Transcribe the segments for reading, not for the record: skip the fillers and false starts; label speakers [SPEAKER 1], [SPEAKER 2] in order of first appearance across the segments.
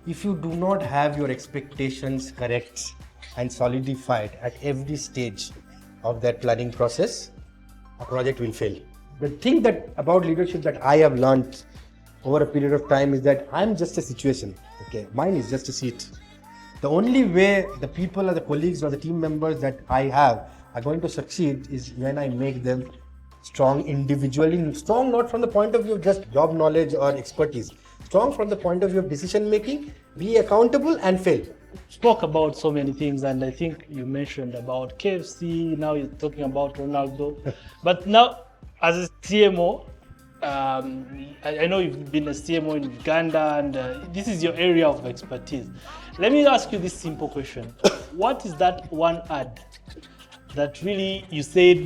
[SPEAKER 1] if you do not have your expectations correct and solidified at every stage of that planning process, a project will fail. The thing that about leadership that I have learned over a period of time is that I'm just a situation. Okay, mine is just a seat. The only way the people or the colleagues or the team members that I have are going to succeed is when I make them strong individually, strong not from the point of view of just job knowledge or expertise, strong from the point of view of decision making, be accountable and fail.
[SPEAKER 2] Spoke about so many things, and I think you mentioned about KFC. Now you're talking about Ronaldo, but now as a CMO, I know you've been a CMO in Uganda, and this is your area of expertise. Let me ask you this simple question: what is that one ad that really you said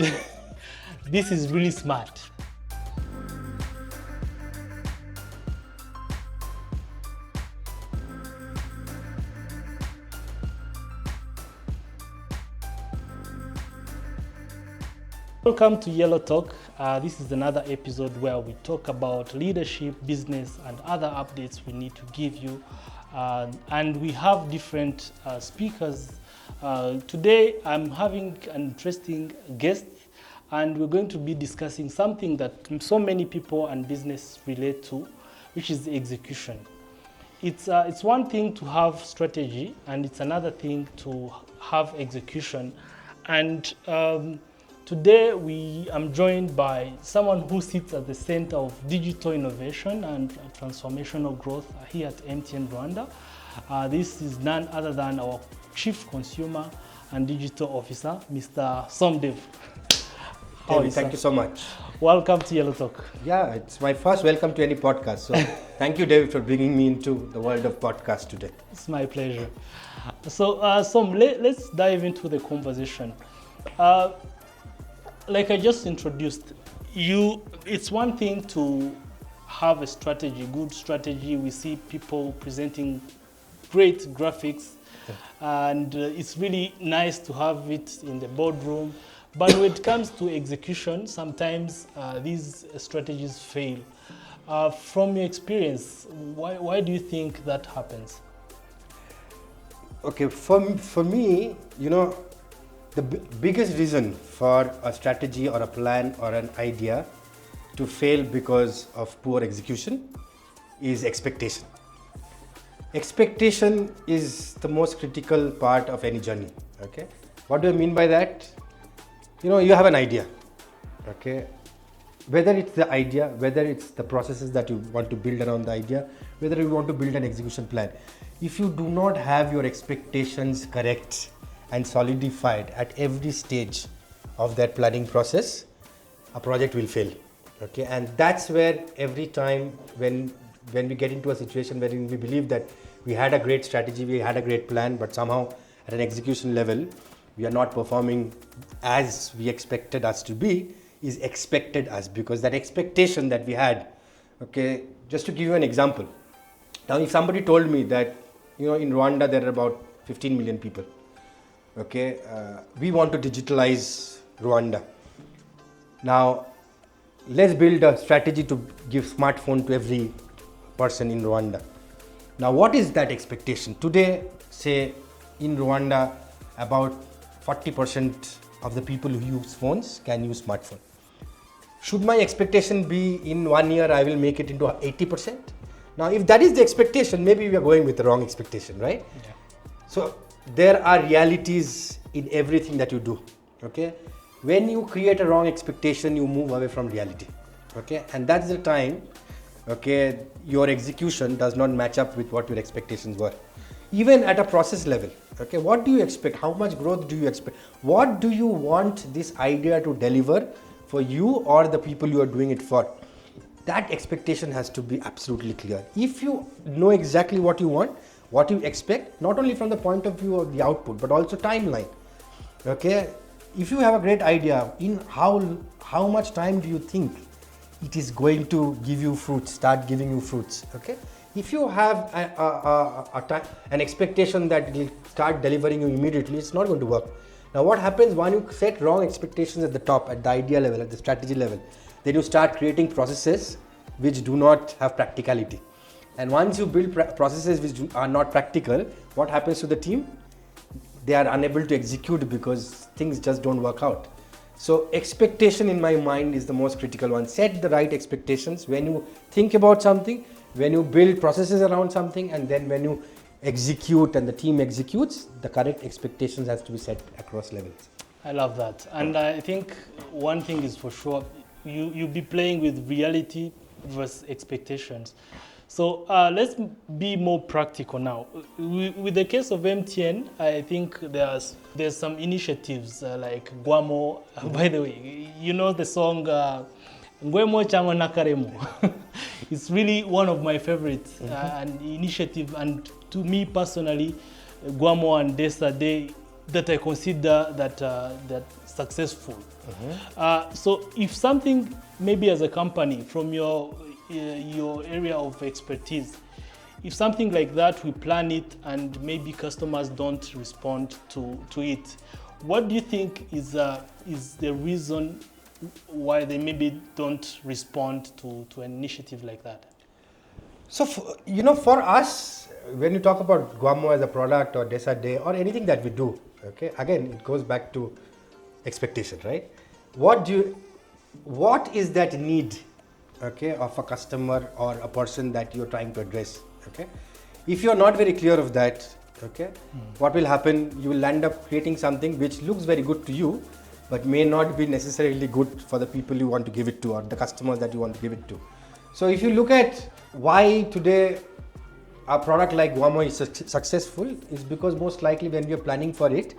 [SPEAKER 2] this is really smart? Welcome to Yellow Talk. This is another episode where we talk about leadership, business, and other updates we need to give you. And we have different speakers. Today, I'm having an interesting guest, and we're going to be discussing something that so many people and business relate to, which is execution. It's one thing to have strategy, and it's another thing to have execution. And today, I'm joined by someone who sits at the center of digital innovation and transformational growth here at MTN Rwanda. This is none other than our Chief Consumer and Digital Officer, Mr. SomDev.
[SPEAKER 1] David, thank you so much.
[SPEAKER 2] Welcome to Yellow Talk.
[SPEAKER 1] Yeah, it's my first welcome to any podcast. So thank you, David, for bringing me into the world of podcast today.
[SPEAKER 2] It's my pleasure. So, let's dive into the conversation. Like I just introduced you, it's one thing to have a strategy, good strategy. We see people presenting great graphics, and it's really nice to have it in the boardroom. But when it comes to execution, sometimes these strategies fail. From your experience, why do you think that happens?
[SPEAKER 1] Okay, for me, the biggest reason for a strategy or a plan or an idea to fail because of poor execution is expectation. Expectation is the most critical part of any journey. Okay, what do I mean by that? You have an idea. Okay, whether it's the idea, whether it's the processes that you want to build around the idea, whether you want to build an execution plan. If you do not have your expectations correct and solidified at every stage of that planning process, a project will fail. Okay, and that's where every time when we get into a situation wherein we believe that we had a great strategy, we had a great plan, but somehow at an execution level we are not performing as we expected us to be, is expected us, because that expectation that we had. Okay, just to give you an example. Now, if somebody told me that in Rwanda there are about 15 million people. Okay, we want to digitalize Rwanda. Now, let's build a strategy to give smartphone to every person in Rwanda. Now, what is that expectation? Today, say in Rwanda, about 40% of the people who use phones can use smartphone. Should my expectation be in 1 year I will make it into 80%? Now, if that is the expectation, maybe we are going with the wrong expectation, right? Yeah. So, there are realities in everything that you do. Okay, when you create a wrong expectation, you move away from reality. Okay, and that's the time, okay, your execution does not match up with what your expectations were. Even at a process level, okay, what do you expect? How much growth do you expect? What do you want this idea to deliver for you or the people you are doing it for? That expectation has to be absolutely clear. If you know exactly what you want, what you expect, not only from the point of view of the output, but also timeline. Okay, if you have a great idea, in how much time do you think it is going to give you fruits, start giving you fruits? Okay, if you have an expectation that it will start delivering you immediately, it's not going to work. Now, what happens when you set wrong expectations at the top, at the idea level, at the strategy level? Then you start creating processes which do not have practicality. And once you build processes which are not practical, what happens to the team? They are unable to execute because things just don't work out. So expectation in my mind is the most critical one. Set the right expectations when you think about something, when you build processes around something, and then when you execute and the team executes, the correct expectations has to be set across levels.
[SPEAKER 2] I love that. And I think one thing is for sure, you'll be playing with reality versus expectations. So let's be more practical now. With the case of MTN, I think there's some initiatives like Guamo. By the way, you know the song Ngwemo Chango Nakaremo. It's really one of my favorites and initiative. And to me personally, Guamo and Desa, that I consider that successful. So if something, maybe as a company, from your area of expertise, if something like that, we plan it and maybe customers don't respond to it, what do you think is the reason why they maybe don't respond to an initiative like that?
[SPEAKER 1] So, for us, when you talk about Guamo as a product or Desa Day or anything that we do, okay, again, it goes back to expectation, right? What is that need, okay, of a customer or a person that you're trying to address, okay? If you're not very clear of that, okay, what will happen? You will end up creating something which looks very good to you, but may not be necessarily good for the people you want to give it to or the customers that you want to give it to. So if you look at why today a product like Guamo is successful, is because most likely when we are planning for it,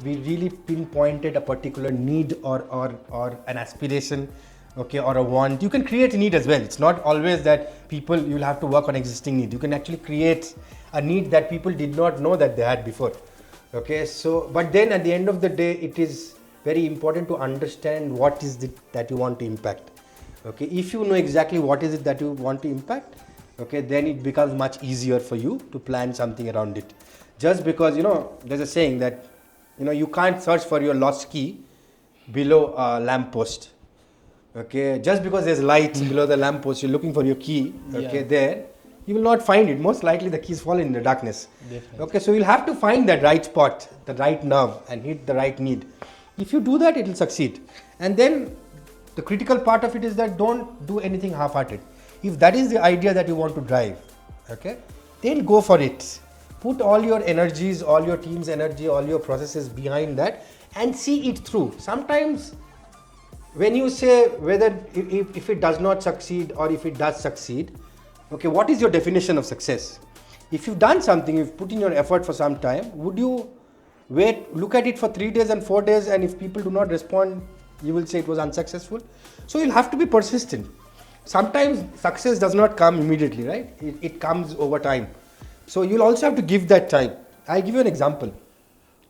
[SPEAKER 1] we really pinpointed a particular need or an aspiration, okay, or a want. You can create a need as well. It's not always that you'll have to work on existing need. You can actually create a need that people did not know that they had before. Okay, so, but then at the end of the day, it is very important to understand what is it that you want to impact. Okay, if you know exactly what is it that you want to impact, okay, then it becomes much easier for you to plan something around it. Just because, there's a saying that, you can't search for your lost key below a lamppost. Okay, just because there's light below the lamppost, you're looking for your key, okay, there, you will not find it. Most likely the keys fall in the darkness. Definitely. Okay, so you'll have to find that right spot, the right nerve, and hit the right need. If you do that, it will succeed. And then the critical part of it is that don't do anything half-hearted. If that is the idea that you want to drive, okay, then go for it. Put all your energies, all your team's energy, all your processes behind that and see it through. Sometimes when you say whether if it does not succeed or if it does succeed, okay, what is your definition of success? If you've done something, you've put in your effort for some time, would you look at it for 3 days and 4 days, and if people do not respond, you will say it was unsuccessful? So you'll have to be persistent. Sometimes success does not come immediately, right? It comes over time. So you'll also have to give that time. I'll give you an example.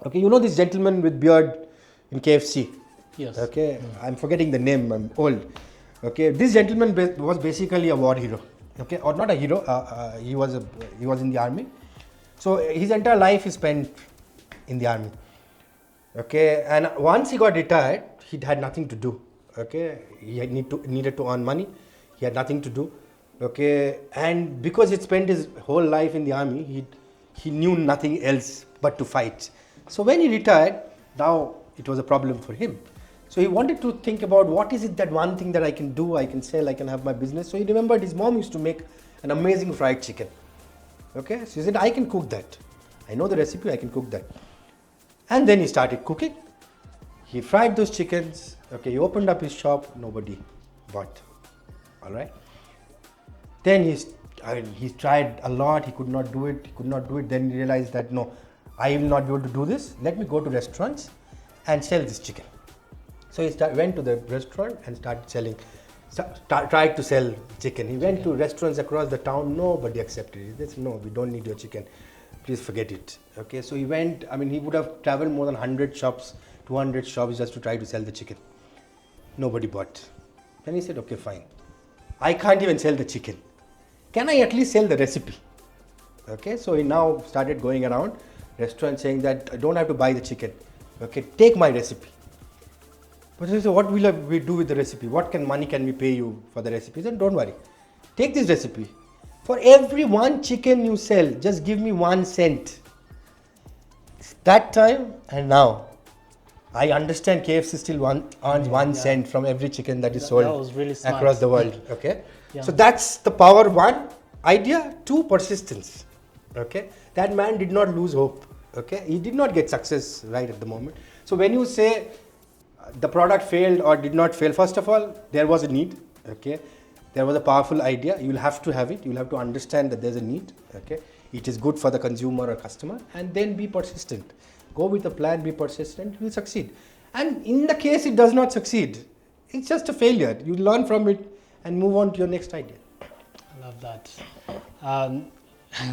[SPEAKER 1] Okay, this gentleman with beard in KFC.
[SPEAKER 2] Yes.
[SPEAKER 1] Okay, I'm forgetting the name, I'm old. Okay, this gentleman was basically a war hero. Okay, or not a hero, he was in the army. So his entire life he spent in the army. Okay, and once he got retired, he had nothing to do. Okay, he needed to earn money. He had nothing to do. Okay, and because he spent his whole life in the army, he knew nothing else but to fight. So when he retired, now it was a problem for him. So he wanted to think about what is it that one thing that I can do, I can sell, I can have my business. So he remembered his mom used to make an amazing fried chicken. Okay, so he said, I can cook that. I know the recipe, I can cook that. And then he started cooking. He fried those chickens. Okay, he opened up his shop, nobody bought. All right. Then he tried a lot, he could not do it. Then he realized that no, I will not be able to do this. Let me go to restaurants and sell this chicken. So he went to the restaurant and tried to sell chicken. He went to restaurants across the town, nobody accepted it. They said, no, we don't need your chicken. Please forget it. Okay, so he went, he would have traveled more than 100 shops, 200 shops just to try to sell the chicken. Nobody bought. Then he said, okay, fine. I can't even sell the chicken. Can I at least sell the recipe? Okay, so he now started going around restaurants saying that I don't have to buy the chicken. Okay, take my recipe. But he said, what will we do with the recipe? What money can we pay you for the recipe? He said, don't worry. Take this recipe. For every one chicken you sell, just give me 1 cent. That time and now, I understand KFC still earns 1 cent from every chicken that is sold
[SPEAKER 2] that was really smart.
[SPEAKER 1] across the world. Okay,
[SPEAKER 2] Yeah.
[SPEAKER 1] so that's the power. One, idea. Two, persistence. Okay, that man did not lose hope. Okay, he did not get success right at the moment. So when you say the product failed or did not fail, first of all, there was a need. Okay, there was a powerful idea. You will have to have it. You will have to understand that there's a need. Okay, it is good for the consumer or customer, and then be persistent. Go with a plan, be persistent, you will succeed. And in the case it does not succeed, it's just a failure. You learn from it and move on to your next idea.
[SPEAKER 2] I love that.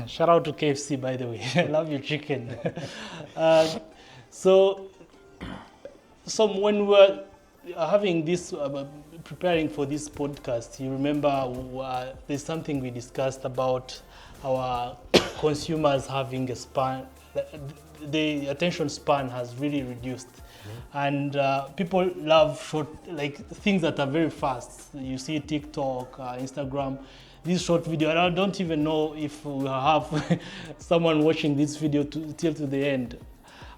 [SPEAKER 2] Shout out to KFC, by the way. I love your chicken. So when we were having this, preparing for this podcast, you remember there's something we discussed about our consumers having a span, the attention span has really reduced. And people love short, like things that are very fast. You see TikTok, Instagram, these short video. And I don't even know if we have someone watching this video till to the end.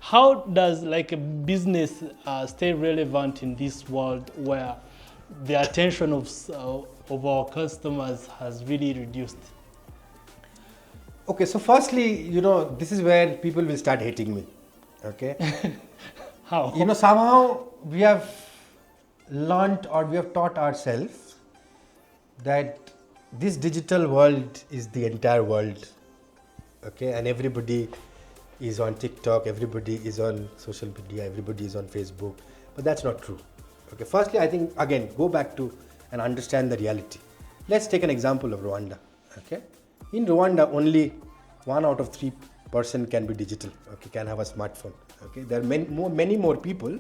[SPEAKER 2] How does like a business stay relevant in this world where the attention of our customers has really reduced?
[SPEAKER 1] Okay, so firstly, this is where people will start hating me. Okay.
[SPEAKER 2] How?
[SPEAKER 1] Somehow we have learnt or we have taught ourselves that this digital world is the entire world. Okay, and everybody is on TikTok, everybody is on social media, everybody is on Facebook, but that's not true. Okay, firstly, I think again, go back to and understand the reality. Let's take an example of Rwanda. Okay, in Rwanda, only 1 out of 3 person can be digital. Okay, can have a smartphone. Okay, there are many more people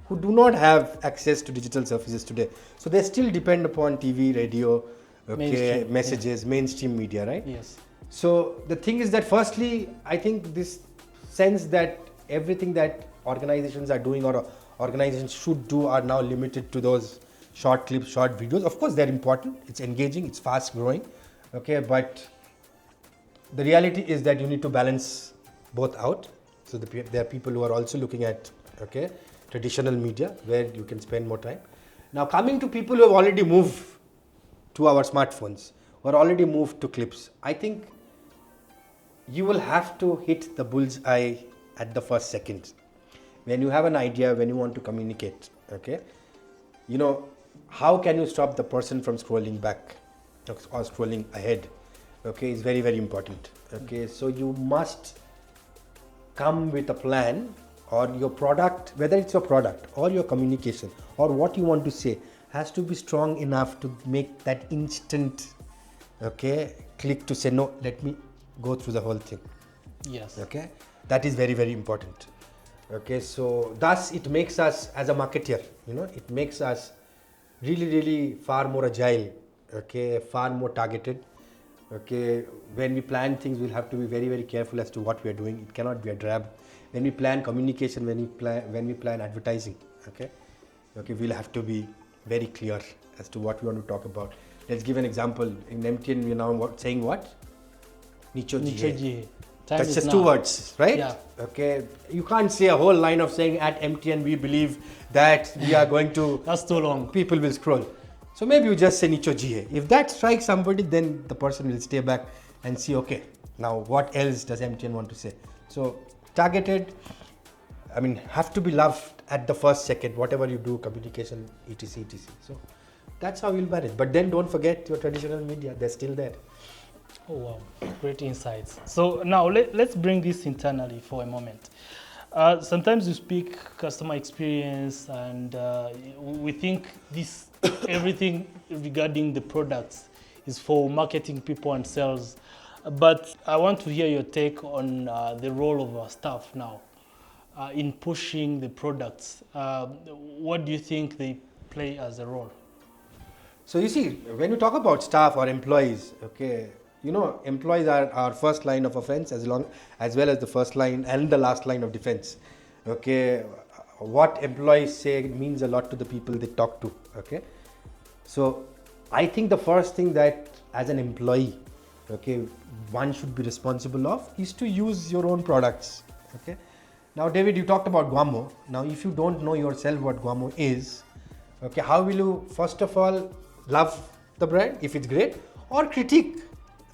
[SPEAKER 1] who do not have access to digital services today. So they still depend upon TV, radio,
[SPEAKER 2] Mainstream,
[SPEAKER 1] messages, mainstream media, right?
[SPEAKER 2] Yes.
[SPEAKER 1] So the thing is that firstly, I think this sense that everything that organizations are doing or organizations should do are now limited to those short clips, short videos. Of course, they're important. It's engaging. It's fast growing. Okay, but the reality is that you need to balance both out. So there are people who are also looking at traditional media where you can spend more time. Now coming to people who have already moved to our smartphones or already moved to clips, I think you will have to hit the bullseye at the first second. When you have an idea, when you want to communicate, okay, how can you stop the person from scrolling back or scrolling ahead? Okay, is very, very important. Okay, so you must come with a plan, or your product, whether it's your product or your communication or what you want to say, has to be strong enough to make that instant click to say, no, let me go through the whole thing.
[SPEAKER 2] Yes.
[SPEAKER 1] Okay, that is very, very important. Okay, so thus it makes us as a marketer, it makes us really, really far more agile, okay, far more targeted. Okay, when we plan things, we'll have to be very, very careful as to what we are doing. It cannot be a drab. When we plan communication, when we plan advertising, okay, we'll have to be very clear as to what we want to talk about. Let's give an example. In MTN, we're now saying what? Nicho jihe. That's just 2 words, right?
[SPEAKER 2] Yeah.
[SPEAKER 1] Okay, you can't say a whole line of saying at MTN we believe that we are going to.
[SPEAKER 2] That's too long.
[SPEAKER 1] People will scroll. So maybe you just say Nicho jihe. If that strikes somebody, then the person will stay back and see, okay, now what else does MTN want to say? So targeted, have to be loved at the first second, whatever you do, communication, etc, etc. So that's how you'll manage. But then don't forget your traditional media, they're still there.
[SPEAKER 2] Oh wow, great insights. So now let's bring this internally for a moment. Sometimes you speak customer experience and we think this everything regarding the products is for marketing people and sales. But I want to hear your take on the role of our staff now in pushing the products. What do you think they play as a role?
[SPEAKER 1] So you see, when you talk about staff or employees, okay, employees are our first line of offense as well as the first line and the last line of defense. Okay, what employees say means a lot to the people they talk to. Okay, so I think the first thing that as an employee okay, one should be responsible of is to use your own products. Okay. Now, David, you talked about Guamo. Now, if you don't know yourself what Guamo is, okay, how will you first of all love the brand if it's great, or critique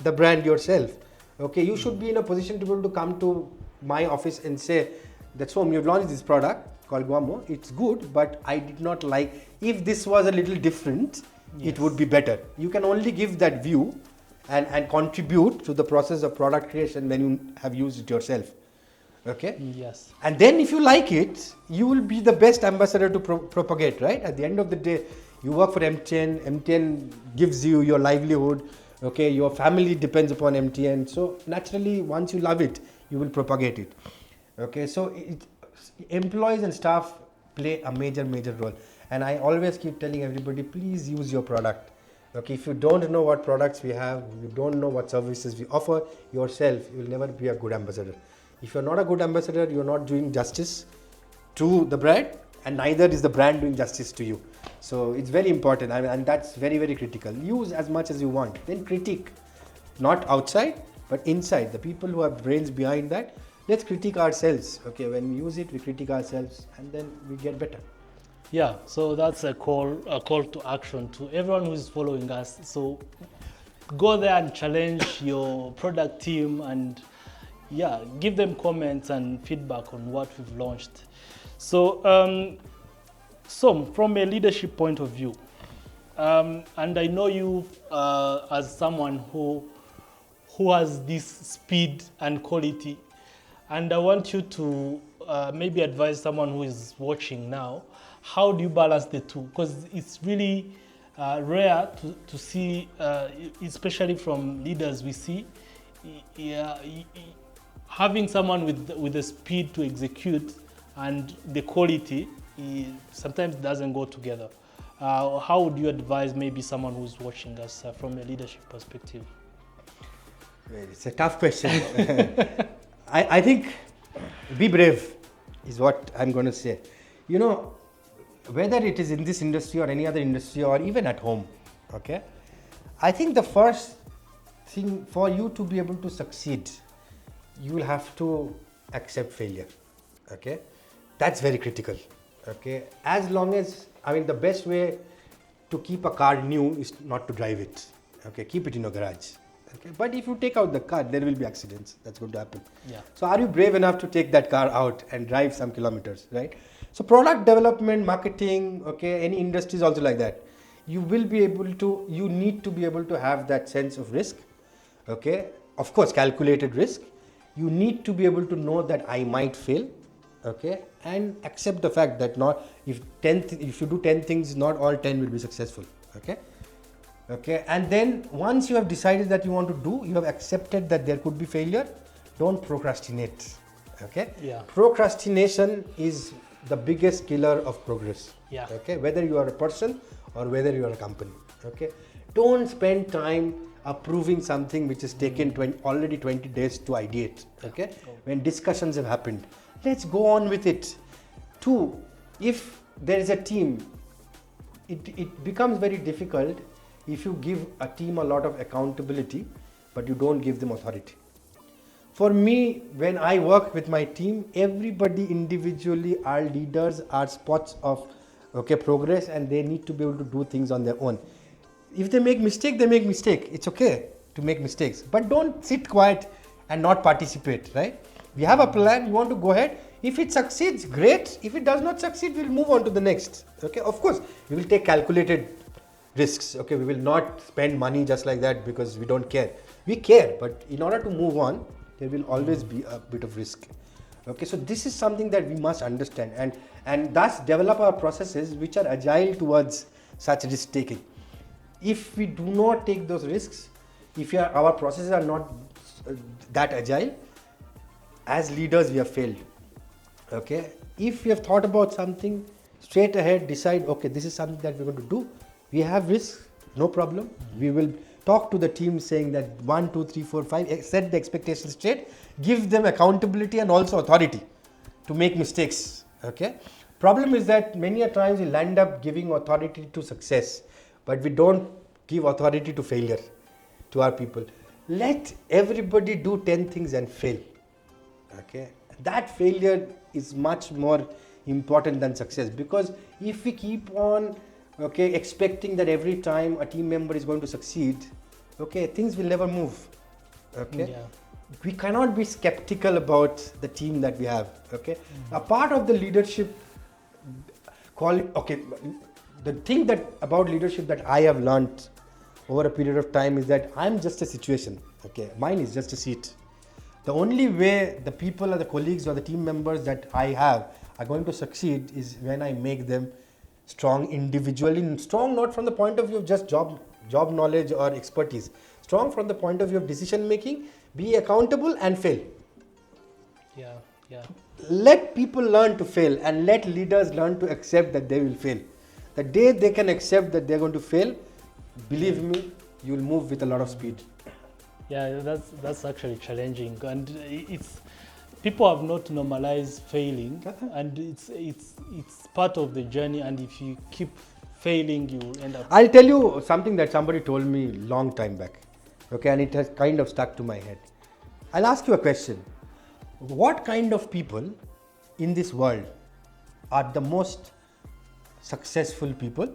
[SPEAKER 1] the brand yourself? Okay, you should be in a position to be able to come to my office and say that, so you've launched this product called Guamo. It's good, but I did not like. If this was a little different, it would be better. You can only give that view and contribute to the process of product creation when you have used it yourself. Okay.
[SPEAKER 2] Yes.
[SPEAKER 1] And then if you like it, you will be the best ambassador to propagate, right? At the end of the day, you work for MTN. MTN gives you your livelihood. Okay, your family depends upon MTN. So naturally, once you love it, you will propagate it. Okay, so employees and staff play a major role. And I always keep telling everybody, please use your product. Okay, if you don't know what products we have, you don't know what services we offer yourself, you will never be a good ambassador. If you're not a good ambassador, you're not doing justice to the brand, and neither is the brand doing justice to you. So it's very important, and that's very critical. Use as much as you want, then critique, not outside, but inside. The people who have brains behind that, let's critique ourselves. Okay, when we use it, we critique ourselves, and then we get better.
[SPEAKER 2] Yeah, so that's a call to action to everyone who is following us. So go there and challenge your product team, and give them comments and feedback on what we've launched. So, from a leadership point of view, and I know you as someone who has this speed and quality, and I want you to maybe advise someone who is watching now. How do you balance the two? Because it's really rare to see, especially from leaders we see, having someone with the speed to execute and the quality sometimes doesn't go together. How would you advise maybe someone who's watching us from a leadership perspective?
[SPEAKER 1] It's a tough question. I think be brave is what I'm going to say. You know, whether it is in this industry or any other industry or even at home, okay, I think the first thing for you to be able to succeed, you will have to accept failure. Okay, that's very critical. Okay, as long as, I mean, the best way to keep a car new is not to drive it. Okay, keep it in your garage. Okay, but if you take out the car, there will be accidents. That's going to happen.
[SPEAKER 2] Yeah.
[SPEAKER 1] So are you brave enough to take that car out and drive some kilometers, right? So product development, marketing, okay, any industry is also like that. You will be able to, you need to be able to have that sense of risk. Okay, of course, calculated risk. You need to be able to know that I might fail. Okay, and accept the fact that not if you do 10 things, not all 10 will be successful. Okay. Okay, and then once you have decided that you want to do, you have accepted that there could be failure, don't procrastinate. Okay,
[SPEAKER 2] Yeah.
[SPEAKER 1] Procrastination is the biggest killer of progress.
[SPEAKER 2] Yeah.
[SPEAKER 1] Okay, whether you are a person or whether you are a company. Okay, don't spend time approving something which is taken already 20 days to ideate. Okay, when discussions have happened, let's go on with it. 2, if there is a team, it becomes very difficult if you give a team a lot of accountability, but you don't give them authority. For me, when I work with my team, everybody individually are leaders, are spots of progress, and they need to be able to do things on their own. If they make mistake, they make mistake. It's okay to make mistakes, but don't sit quiet and not participate, right? We have a plan, you want to go ahead. If it succeeds, great. If it does not succeed, we'll move on to the next. Okay, of course, we will take calculated risks. Okay, we will not spend money just like that because we don't care. We care, but in order to move on, there will always be a bit of risk. Okay, so this is something that we must understand and thus develop our processes which are agile towards such risk taking. If we do not take those risks, if our processes are not that agile, as leaders we have failed. Okay, if we have thought about something, straight ahead decide, okay, this is something that we're going to do. We have risks, no problem. We will talk to the team saying that 1, 2, 3, 4, 5, set the expectations straight, give them accountability and also authority to make mistakes. Okay. Problem is that many a times we'll end up giving authority to success, but we don't give authority to failure to our people. let everybody do 10 things and fail. Okay, that failure is much more important than success, because if we keep on expecting that every time a team member is going to succeed, things will never move. Okay, we cannot be skeptical about the team that we have. Okay, a part of the leadership the thing that about leadership that I have learned over a period of time is that I'm just a situation. Okay, mine is just a seat. The only way the people or the colleagues or the team members that I have are going to succeed is when I make them strong individually, strong not from the point of view of just job knowledge or expertise, strong from the point of view of decision making, be accountable and fail.
[SPEAKER 2] Yeah.
[SPEAKER 1] Let people learn to fail and let leaders learn to accept that they will fail. The day they can accept that they're going to fail, believe me, you will move with a lot of speed.
[SPEAKER 2] Yeah, that's actually challenging, and it's people have not normalized failing, and it's part of the journey. And if you keep failing, you will end up.
[SPEAKER 1] I'll tell you something that somebody told me long time back, and it has kind of stuck to my head. I'll ask you a question. What kind of people in this world are the most successful people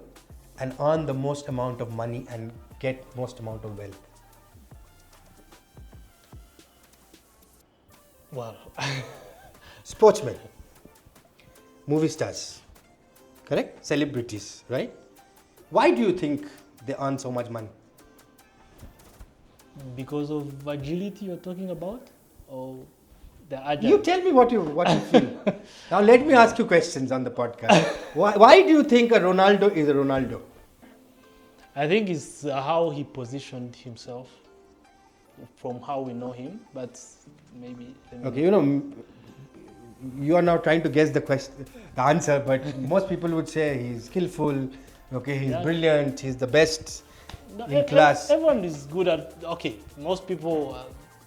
[SPEAKER 1] and earn the most amount of money and get most amount of wealth?
[SPEAKER 2] Well,
[SPEAKER 1] sportsmen, movie stars, correct? Celebrities, right? Why do you think they earn so much money?
[SPEAKER 2] Because of agility you're talking about, or the agile?
[SPEAKER 1] You tell me what you feel. Now let me ask you questions on the podcast. Why do you think a Ronaldo is a Ronaldo?
[SPEAKER 2] I think it's how he positioned himself from how we know him, but maybe.
[SPEAKER 1] Okay, you are now trying to guess the answer, but most people would say he's skillful, he's brilliant, he's the best in class.
[SPEAKER 2] Everyone is good at, most people,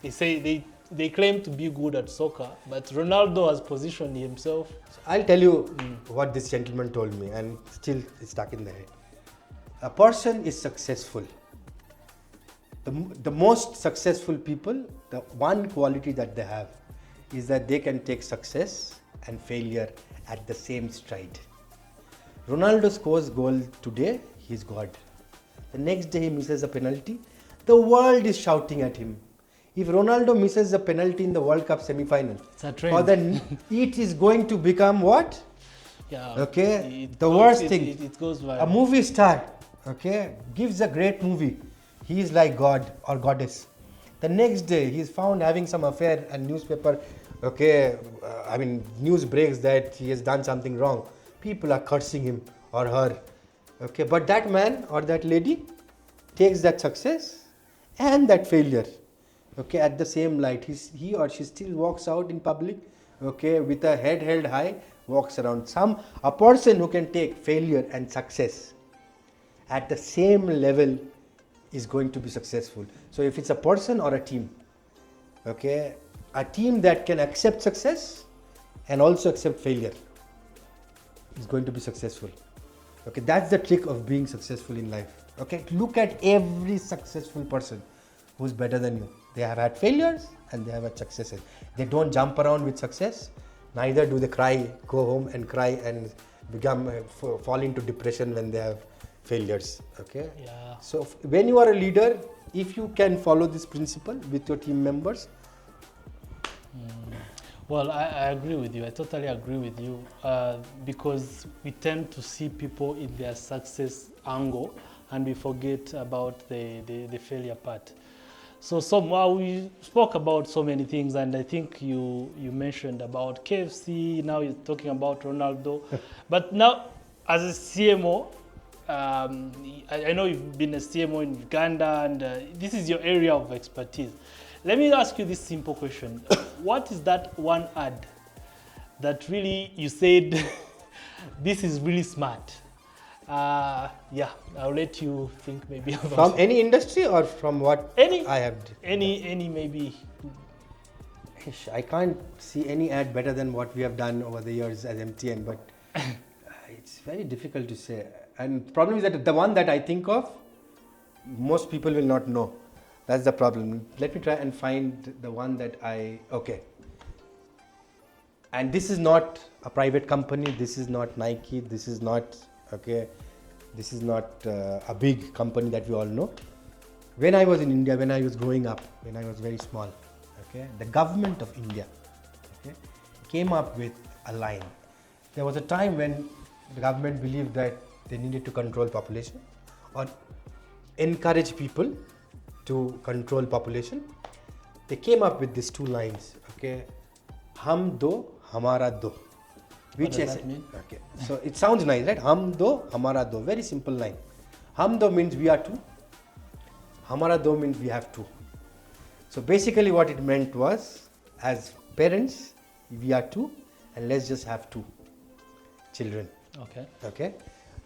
[SPEAKER 2] they say they claim to be good at soccer, but Ronaldo has positioned himself.
[SPEAKER 1] I'll tell you what this gentleman told me, and still it's stuck in the head. A person is successful. The most successful people, the one quality that they have is that they can take success and failure at the same stride. Ronaldo scores goal today, he's God. The next day he misses a penalty, the world is shouting at him. If Ronaldo misses a penalty in the World Cup semi-final, it is going to become what?
[SPEAKER 2] Yeah.
[SPEAKER 1] Okay, worst thing.
[SPEAKER 2] It goes viral.
[SPEAKER 1] A movie star, gives a great movie. He is like God or goddess. The next day, he is found having some affair, and newspaper, news breaks that he has done something wrong. People are cursing him or her. But that man or that lady takes that success and that failure, at the same light. He or she still walks out in public, with a head held high, walks around. A person who can take failure and success at the same level is going to be successful. So if it's a person or a team, a team that can accept success and also accept failure is going to be successful. That's the trick of being successful in life. Look at every successful person who's better than you. They have had failures and they have had successes. They don't jump around with success, neither do they go home and cry and fall into depression when they have failures.
[SPEAKER 2] Yeah.
[SPEAKER 1] So when you are a leader, if you can follow this principle with your team members.
[SPEAKER 2] Well, I agree with you. I totally agree with you, because we tend to see people in their success angle and we forget about the failure part. So we spoke about so many things, and I think you mentioned about KFC, now you're talking about Ronaldo. But now, as a CMO, I know you've been a CMO in Uganda, and this is your area of expertise. Let me ask you this simple question. What is that one ad that really you said, this is really smart? I'll let you think maybe about
[SPEAKER 1] From any industry or from what I have?
[SPEAKER 2] Any maybe.
[SPEAKER 1] I can't see any ad better than what we have done over the years as MTN, but it's very difficult to say. And the problem is that the one that I think of, most people will not know. That's the problem. Let me try and find the one that okay. And this is not a private company. This is not Nike. This is not, okay. This is not a big company that we all know. When I was in India, when I was growing up, when I was very small, okay, the government of India, okay, came up with a line. There was a time when the government believed that they needed to control population or encourage people to control population. They came up with these two lines, okay, hum do, hamara do. Which
[SPEAKER 2] What does that mean?
[SPEAKER 1] Okay, so it sounds nice, right? Hum do, hamara do. Very simple line. Hum do means we are two. Hamara do means we have two. So basically what it meant was, as parents, we are two and let's just have two children.
[SPEAKER 2] Okay.
[SPEAKER 1] Okay.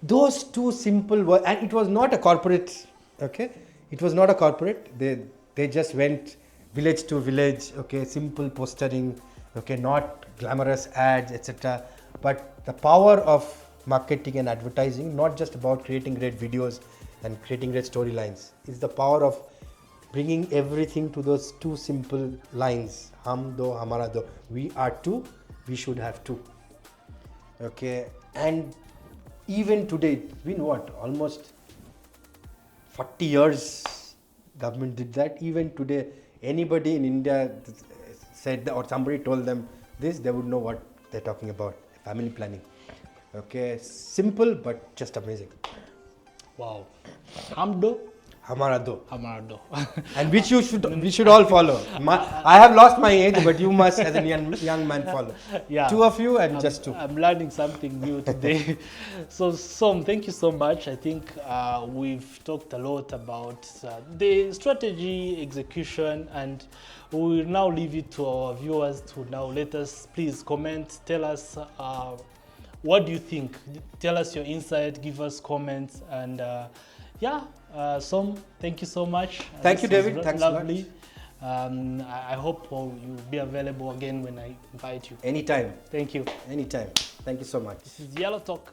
[SPEAKER 1] Those two simple words, and it was not a corporate, okay. It was not a corporate. They just went village to village, okay, simple postering, okay, not glamorous ads, etc. But the power of marketing and advertising, not just about creating great videos and creating great storylines, is the power of bringing everything to those two simple lines. Hum do, hamara do. We are two, we should have two. Okay, and even today, it's been what, almost 40 years government did that. Even today, anybody in India said that, or somebody told them this, they would know what they're talking about. Family planning. Okay, simple but just amazing.
[SPEAKER 2] Wow. Hamdo,
[SPEAKER 1] Hamara do.
[SPEAKER 2] Hamardo.
[SPEAKER 1] And which we should all follow. I have lost my age, but you must, as a young man, follow.
[SPEAKER 2] Yeah.
[SPEAKER 1] Two of you and just two.
[SPEAKER 2] I'm learning something new today. So, Som, thank you so much. I think we've talked a lot about the strategy, execution, and we will now leave it to our viewers to now let us please comment, tell us what do you think? Tell us your insight, give us comments, and Som, thank you so much.
[SPEAKER 1] Thank you,
[SPEAKER 2] This was
[SPEAKER 1] David. Thanks a lot.
[SPEAKER 2] lovely. I hope you'll be available again when I invite you.
[SPEAKER 1] Anytime.
[SPEAKER 2] Thank you.
[SPEAKER 1] Anytime. Thank you so much.
[SPEAKER 2] This is Yellow Talk.